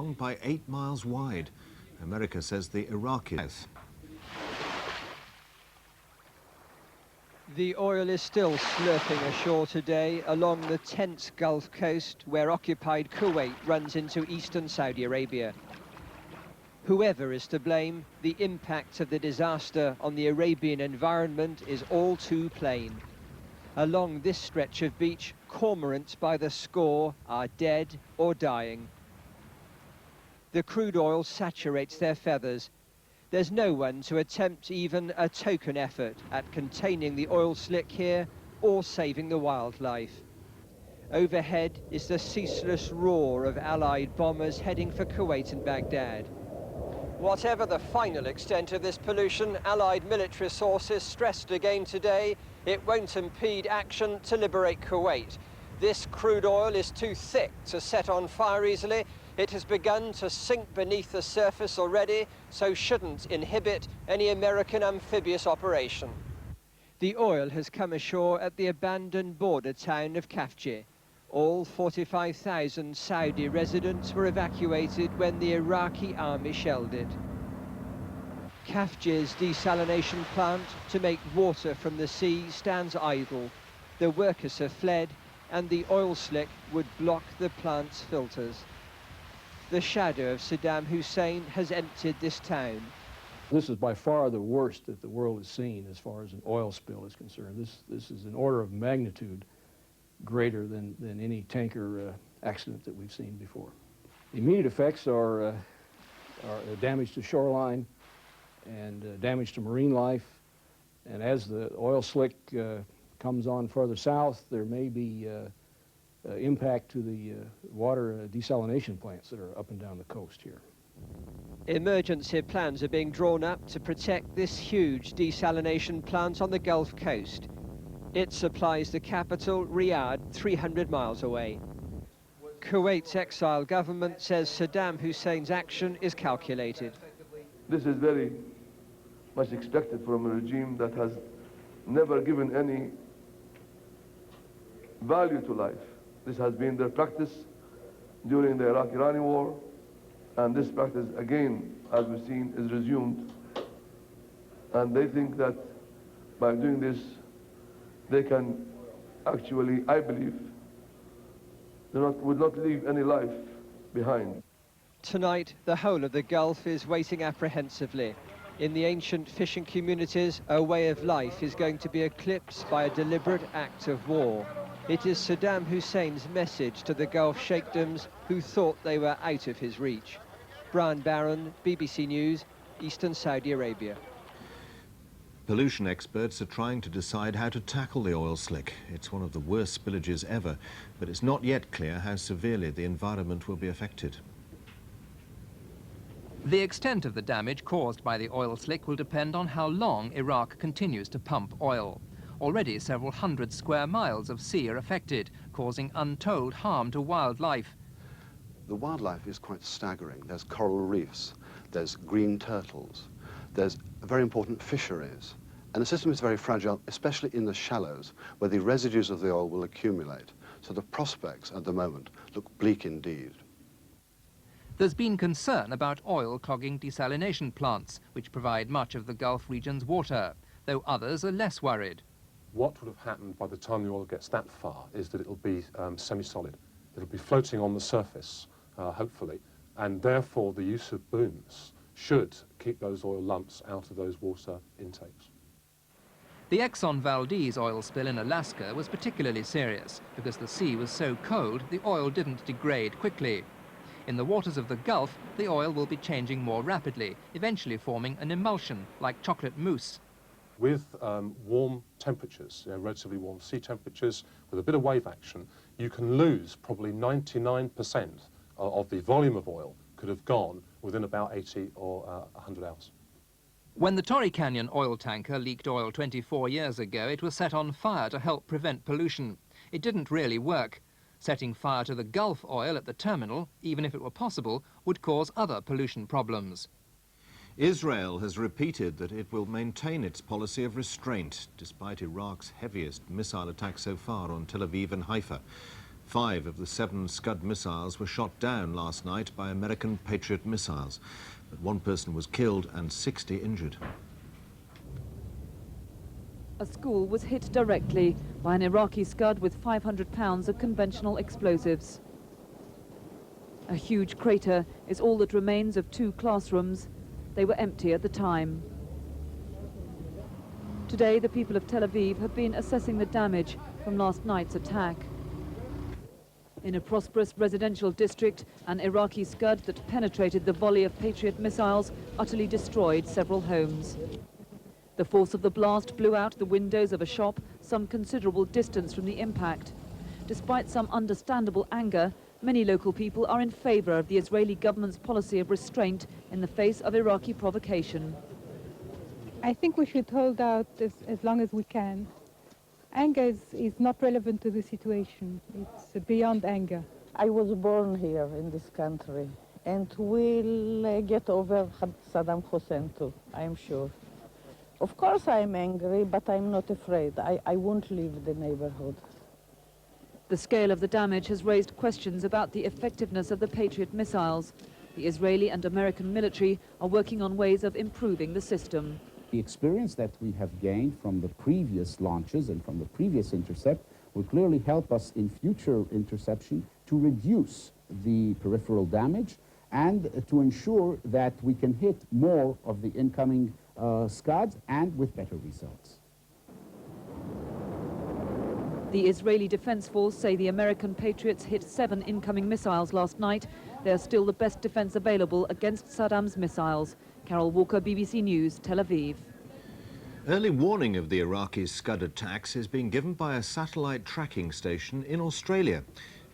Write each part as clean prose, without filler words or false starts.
long by 8 miles wide. America says the Iraqis. The oil is still slurping ashore today along the tense Gulf Coast where occupied Kuwait runs into eastern Saudi Arabia. Whoever is to blame, the impact of the disaster on the Arabian environment is all too plain. Along this stretch of beach, cormorants by the score are dead or dying. The crude oil saturates their feathers. There's no one to attempt even a token effort at containing the oil slick here or saving the wildlife. Overhead is the ceaseless roar of Allied bombers heading for Kuwait and Baghdad. Whatever the final extent of this pollution, Allied military sources stressed again today it won't impede action to liberate Kuwait. This crude oil is too thick to set on fire easily. It has begun to sink beneath the surface already, so shouldn't inhibit any American amphibious operation. The oil has come ashore at the abandoned border town of Kafje. All 45,000 Saudi residents were evacuated when the Iraqi army shelled it. Kafje's desalination plant to make water from the sea stands idle. The workers have fled and the oil slick would block the plant's filters. The shadow of Saddam Hussein has emptied this town. This is by far the worst that the world has seen as far as an oil spill is concerned. This is an order of magnitude greater than any tanker accident that we've seen before. The immediate effects are damage to shoreline and damage to marine life. And as the oil slick comes on further south, there may be impact to the water desalination plants that are up and down the coast here. Emergency plans are being drawn up to protect this huge desalination plant on the Gulf Coast. It supplies the capital, Riyadh, 300 miles away. Kuwait's exile government says Saddam Hussein's action is calculated. This is very much expected from a regime that has never given any value to life. This has been their practice during the Iraq-Irani war, and this practice, again, as we've seen, is resumed. And they think that by doing this, they can actually, I believe, would not leave any life behind. Tonight, the whole of the Gulf is waiting apprehensively. In the ancient fishing communities, a way of life is going to be eclipsed by a deliberate act of war. It is Saddam Hussein's message to the Gulf sheikdoms who thought they were out of his reach. Brian Barron, BBC News, Eastern Saudi Arabia. Pollution experts are trying to decide how to tackle the oil slick. It's one of the worst spillages ever, but it's not yet clear how severely the environment will be affected. The extent of the damage caused by the oil slick will depend on how long Iraq continues to pump oil. Already several hundred square miles of sea are affected, causing untold harm to wildlife. The wildlife is quite staggering. There's coral reefs, there's green turtles, there's very important fisheries. And the system is very fragile, especially in the shallows, where the residues of the oil will accumulate. So the prospects at the moment look bleak indeed. There's been concern about oil clogging desalination plants, which provide much of the Gulf region's water, though others are less worried. What would have happened by the time the oil gets that far is that it'll be semi-solid. It'll be floating on the surface, hopefully, and therefore the use of booms should keep those oil lumps out of those water intakes. The Exxon Valdez oil spill in Alaska was particularly serious because the sea was so cold the oil didn't degrade quickly. In the waters of the Gulf, the oil will be changing more rapidly, eventually forming an emulsion like chocolate mousse. With warm temperatures, relatively warm sea temperatures, with a bit of wave action, you can lose probably 99% of the volume of oil could have gone within about 80 or 100 hours. When the Torrey Canyon oil tanker leaked oil 24 years ago, it was set on fire to help prevent pollution. It didn't really work. Setting fire to the Gulf oil at the terminal, even if it were possible, would cause other pollution problems. Israel has repeated that it will maintain its policy of restraint, despite Iraq's heaviest missile attack so far on Tel Aviv and Haifa. 5 of the 7 Scud missiles were shot down last night by American Patriot missiles, but 1 person was killed and 60 injured. A school was hit directly by an Iraqi Scud with 500 pounds of conventional explosives. A huge crater is all that remains of 2 classrooms. They were empty at the time. Today, the people of Tel Aviv have been assessing the damage from last night's attack. In a prosperous residential district, an Iraqi Scud that penetrated the volley of Patriot missiles utterly destroyed several homes. The force of the blast blew out the windows of a shop some considerable distance from the impact. Despite some understandable anger, many local people are in favor of the Israeli government's policy of restraint in the face of Iraqi provocation. I think we should hold out as long as we can. Anger is not relevant to the situation. It's beyond anger. I was born here in this country, and we'll get over Saddam Hussein too, I'm sure. Of course I'm angry, but I'm not afraid. I won't leave the neighborhood. The scale of the damage has raised questions about the effectiveness of the Patriot missiles. The Israeli and American military are working on ways of improving the system. The experience that we have gained from the previous launches and from the previous intercept will clearly help us in future interception to reduce the peripheral damage and to ensure that we can hit more of the incoming Scuds and with better results. The Israeli Defense Force say the American Patriots hit 7 incoming missiles last night. They're still the best defense available against Saddam's missiles. Carol Walker, BBC News, Tel Aviv. Early warning of the Iraqi Scud attacks is being given by a satellite tracking station in Australia.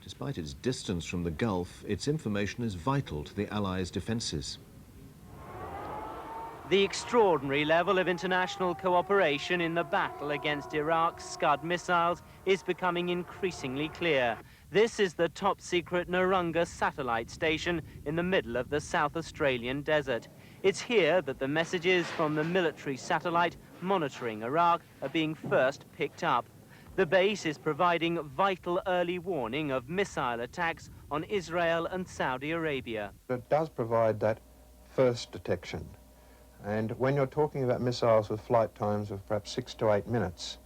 Despite its distance from the Gulf, its information is vital to the Allies' defences. The extraordinary level of international cooperation in the battle against Iraq's Scud missiles is becoming increasingly clear. This is the top-secret Naranga satellite station in the middle of the South Australian desert. It's here that the messages from the military satellite monitoring Iraq are being first picked up. The base is providing vital early warning of missile attacks on Israel and Saudi Arabia. It does provide that first detection. And when you're talking about missiles with flight times of perhaps 6 to 8 minutes,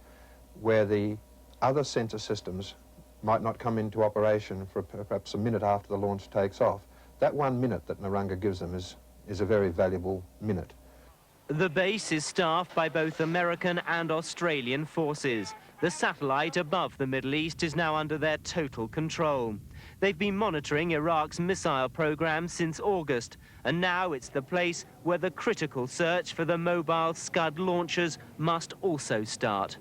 where the other sensor systems might not come into operation for perhaps a minute after the launch takes off, that 1 minute that Naranga gives them is a very valuable minute. The base is staffed by both American and Australian forces. The satellite above the Middle East is now under their total control. They've been monitoring Iraq's missile program since August, and now it's the place where the critical search for the mobile Scud launchers must also start.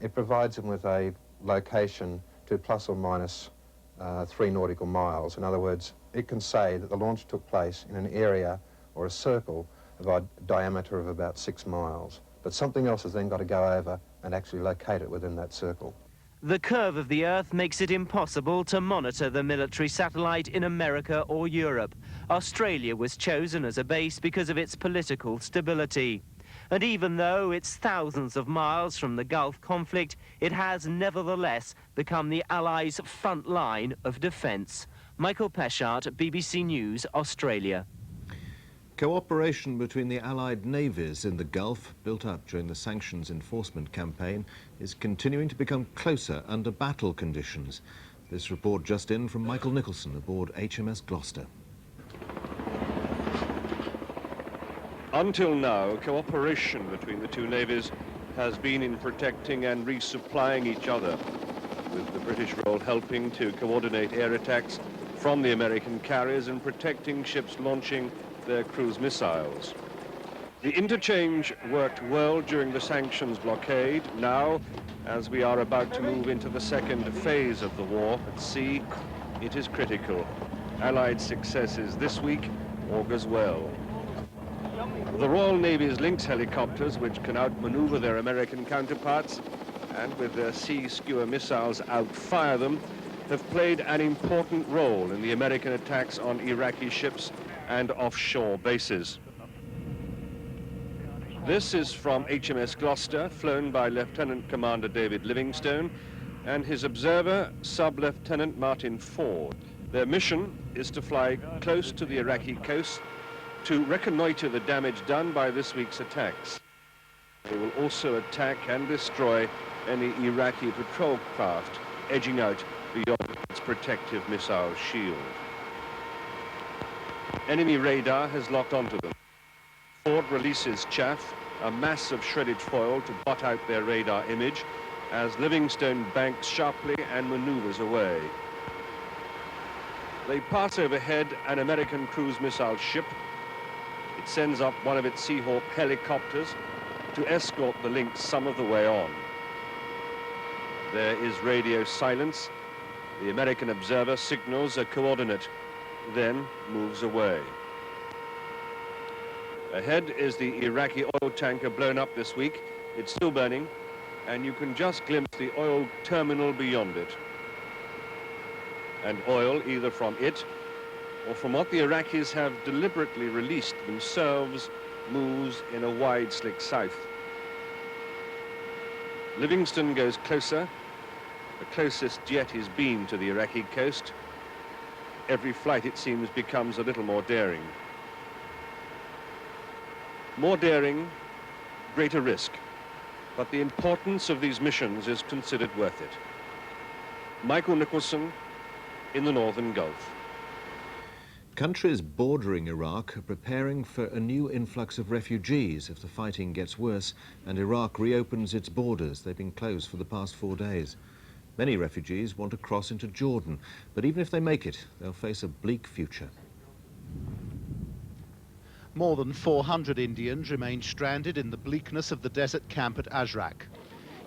It provides them with a location to plus or minus 3 nautical miles. In other words, it can say that the launch took place in an area or a circle of a diameter of about 6 miles. But something else has then got to go over and actually locate it within that circle. The curve of the Earth makes it impossible to monitor the military satellite in America or Europe. Australia was chosen as a base because of its political stability. And even though it's thousands of miles from the Gulf conflict, it has nevertheless become the Allies' front line of defence. Michael Peschart, BBC News, Australia. Cooperation between the Allied navies in the Gulf, built up during the sanctions enforcement campaign, is continuing to become closer under battle conditions. This report just in from Michael Nicholson aboard HMS Gloucester. Until now, cooperation between the two navies has been in protecting and resupplying each other, with the British role helping to coordinate air attacks from the American carriers and protecting ships launching their cruise missiles. The interchange worked well during the sanctions blockade. Now, as we are about to move into the second phase of the war at sea, it is critical. Allied successes this week augurs well. The Royal Navy's Lynx helicopters, which can outmaneuver their American counterparts and with their sea skewer missiles outfire them, have played an important role in the American attacks on Iraqi ships and offshore bases. This is from HMS Gloucester, flown by Lieutenant Commander David Livingstone, and his observer, Sub-Lieutenant Martin Ford. Their mission is to fly close to the Iraqi coast to reconnoiter the damage done by this week's attacks. They will also attack and destroy any Iraqi patrol craft edging out beyond its protective missile shield. Enemy radar has locked onto them. Ford releases chaff, a mass of shredded foil to blot out their radar image, as Livingstone banks sharply and maneuvers away. They pass overhead an American cruise missile ship. It sends up one of its Seahawk helicopters to escort the Lynx some of the way on. There is radio silence. The American observer signals a coordinate, then moves away. Ahead is the Iraqi oil tanker blown up this week. It's still burning, and you can just glimpse the oil terminal beyond it. And oil, either from it or from what the Iraqis have deliberately released themselves, moves in a wide, slick south. Livingston goes closer. The closest jet is beamed to the Iraqi coast. Every flight, it seems, becomes a little more daring. More daring, greater risk. But the importance of these missions is considered worth it. Michael Nicholson in the Northern Gulf. Countries bordering Iraq are preparing for a new influx of refugees if the fighting gets worse and Iraq reopens its borders. They've been closed for the past 4 days. Many refugees want to cross into Jordan, but even if they make it, they'll face a bleak future. More than 400 Indians remain stranded in the bleakness of the desert camp at Azraq.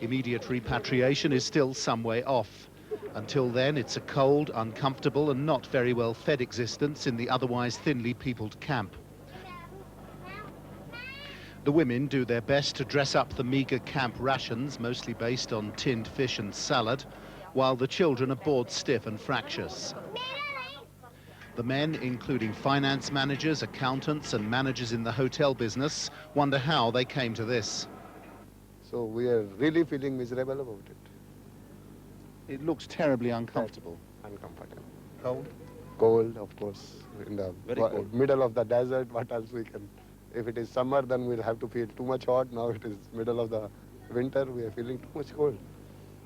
Immediate repatriation is still some way off. Until then, it's a cold, uncomfortable and not very well fed existence in the otherwise thinly peopled camp. The women do their best to dress up the meagre camp rations, mostly based on tinned fish and salad, while the children are bored stiff and fractious. The men, including finance managers, accountants and managers in the hotel business, wonder how they came to this. So we are really feeling miserable about it. It looks terribly uncomfortable. Uncomfortable. Cold? Cold, of course. In the middle of the desert, what else we can... If it is summer, then we'll have to feel too much hot. Now it is middle of the winter, we are feeling too much cold.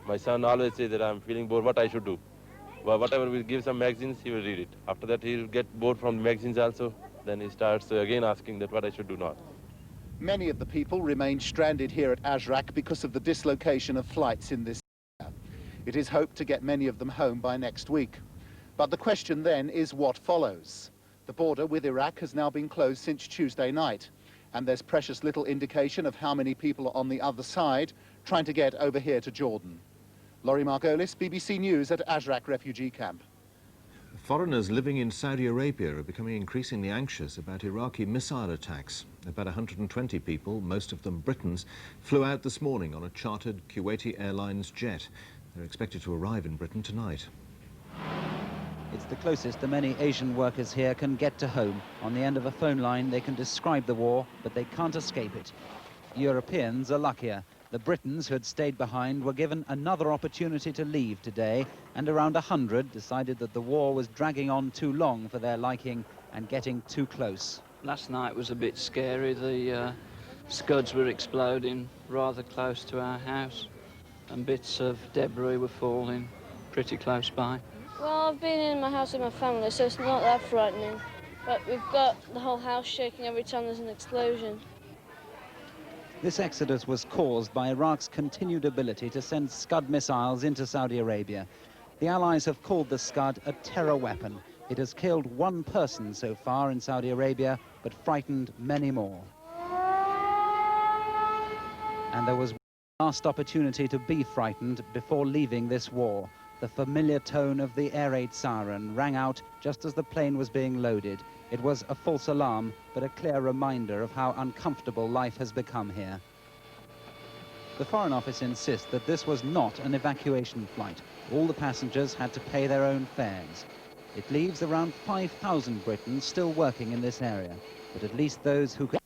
My son always says that I'm feeling bored, what I should do. Well, whatever we give some magazines, he will read it. After that, he'll get bored from the magazines also. Then he starts again asking that what I should do now. Many of the people remain stranded here at Azraq because of the dislocation of flights in this area. It is hoped to get many of them home by next week. But the question then is what follows? The border with Iraq has now been closed since Tuesday night, and there's precious little indication of how many people are on the other side trying to get over here to Jordan. Laurie Margolis, BBC News at Azraq refugee camp. Foreigners living in Saudi Arabia are becoming increasingly anxious about Iraqi missile attacks. About 120 people, most of them Britons, flew out this morning on a chartered Kuwaiti Airlines jet. They're expected to arrive in Britain tonight. It's the closest the many Asian workers here can get to home. On the end of a phone line, they can describe the war, but they can't escape it. Europeans are luckier. The Britons who had stayed behind were given another opportunity to leave today, and around 100 decided that the war was dragging on too long for their liking and getting too close. Last night was a bit scary. The scuds were exploding rather close to our house, and bits of debris were falling pretty close by. Well, I've been in my house with my family, so it's not that frightening. But we've got the whole house shaking every time there's an explosion. This exodus was caused by Iraq's continued ability to send Scud missiles into Saudi Arabia. The Allies have called the Scud a terror weapon. It has killed 1 person so far in Saudi Arabia, but frightened many more. And there was one last opportunity to be frightened before leaving this war. The familiar tone of the air raid siren rang out just as the plane was being loaded. It was a false alarm, but a clear reminder of how uncomfortable life has become here. The Foreign Office insists that this was not an evacuation flight. All the passengers had to pay their own fares. It leaves around 5,000 Britons still working in this area, but at least those who could